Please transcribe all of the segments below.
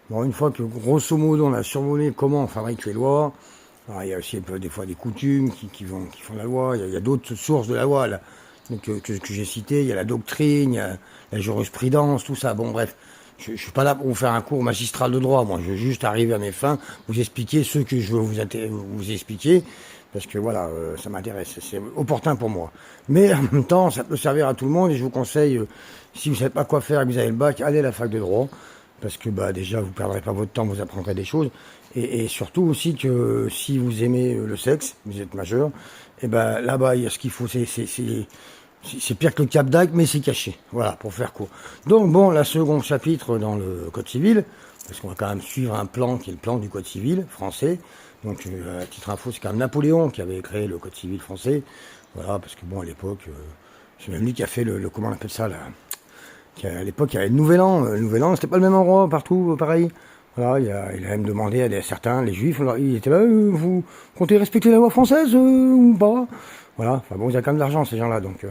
Bon, une fois que grosso modo on a survolé comment on fabrique les lois, alors, il y a aussi un peu, des fois des coutumes qui font la loi, il y a d'autres sources de la loi là, donc, que j'ai citées, il y a la doctrine, il y a la jurisprudence, tout ça. Bon, bref, je ne suis pas là pour vous faire un cours magistral de droit, moi je veux juste arriver à mes fins, vous expliquer ce que je veux vous expliquer, parce que voilà, ça m'intéresse, c'est opportun pour moi. Mais en même temps, ça peut servir à tout le monde, et je vous conseille, si vous ne savez pas quoi faire et que vous avez le bac, allez à la fac de droit, parce que bah, déjà, vous ne perdrez pas votre temps, vous apprendrez des choses, et surtout aussi que si vous aimez le sexe, vous êtes majeur, et ben là-bas, il y a ce qu'il faut, c'est pire que le Cap d'Agde, mais c'est caché. Voilà, pour faire court. Donc bon, la second chapitre dans le Code civil, parce qu'on va quand même suivre un plan qui est le plan du Code civil français. Donc, à titre info, c'est quand même Napoléon qui avait créé le Code civil français. Voilà, parce que bon, à l'époque, c'est même lui qui a fait comment on appelle ça là. À l'époque, il y avait le Nouvel An. Le Nouvel An, c'était pas le même endroit partout, pareil. Voilà, il a même demandé à certains, les juifs, ils étaient là, vous comptez respecter la loi française ou pas? Voilà, enfin bon, ils ont quand même de l'argent, ces gens-là, donc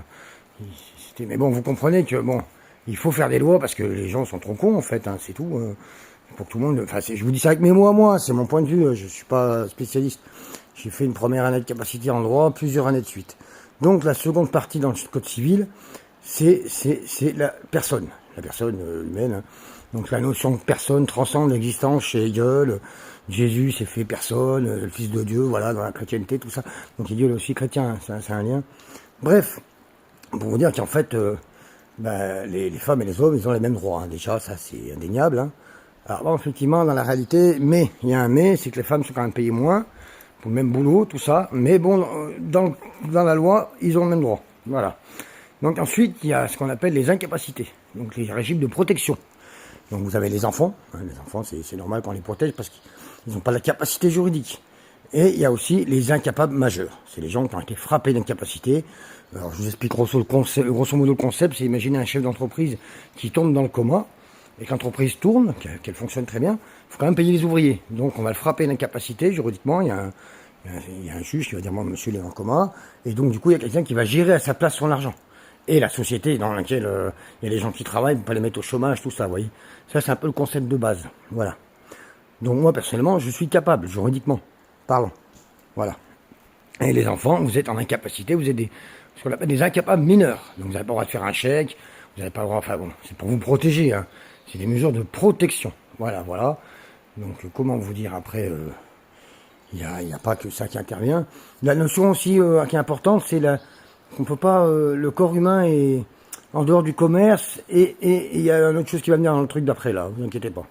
mais bon, vous comprenez que bon, il faut faire des lois parce que les gens sont trop cons, en fait, hein, c'est tout. Pour que tout le monde, enfin, je vous dis ça avec mes mots à moi, c'est mon point de vue, je suis pas spécialiste. J'ai fait une première année de capacité en droit, plusieurs années de suite. Donc la seconde partie dans le Code civil, c'est la personne humaine. Hein. Donc la notion de personne transcende l'existence chez Hegel. Jésus s'est fait personne, le Fils de Dieu, voilà, dans la chrétienté, tout ça. Donc Hegel est aussi chrétien, hein, c'est un lien. Bref, pour vous dire qu'en fait, les femmes et les hommes, ils ont les mêmes droits. Hein. Déjà, ça c'est indéniable. Hein. Alors bon, effectivement, dans la réalité, mais, il y a un mais, c'est que les femmes sont quand même payées moins, pour le même boulot, tout ça. Mais bon, dans la loi, ils ont le même droit. Voilà. Donc ensuite, il y a ce qu'on appelle les incapacités, donc les régimes de protection. Donc vous avez les enfants c'est normal qu'on les protège parce qu'ils n'ont pas la capacité juridique. Et il y a aussi les incapables majeurs, c'est les gens qui ont été frappés d'incapacité. Alors je vous explique grosso modo le concept, c'est imaginer un chef d'entreprise qui tombe dans le coma, et que l'entreprise tourne, qu'elle fonctionne très bien, il faut quand même payer les ouvriers. Donc on va le frapper d'incapacité, juridiquement, il y a un juge qui va dire, moi, monsieur, il est en coma, et donc du coup, il y a quelqu'un qui va gérer à sa place son argent. Et la société dans laquelle il y a les gens qui travaillent, on ne peut pas les mettre au chômage, tout ça, vous voyez. Ça, c'est un peu le concept de base. Voilà. Donc moi, personnellement, je suis capable, juridiquement, parlant. Voilà. Et les enfants, vous êtes en incapacité, vous êtes ce qu'on appelle des incapables mineurs. Donc vous n'avez pas le droit de faire un chèque, vous n'avez pas le droit, enfin bon, c'est pour vous protéger, hein. C'est des mesures de protection. Voilà, voilà. Donc comment vous dire après, il n'y a pas que ça qui intervient. La notion aussi qui est importante, c'est qu'on peut pas, le corps humain est en dehors du commerce, et il y a une autre chose qui va venir dans le truc d'après là, vous inquiétez pas.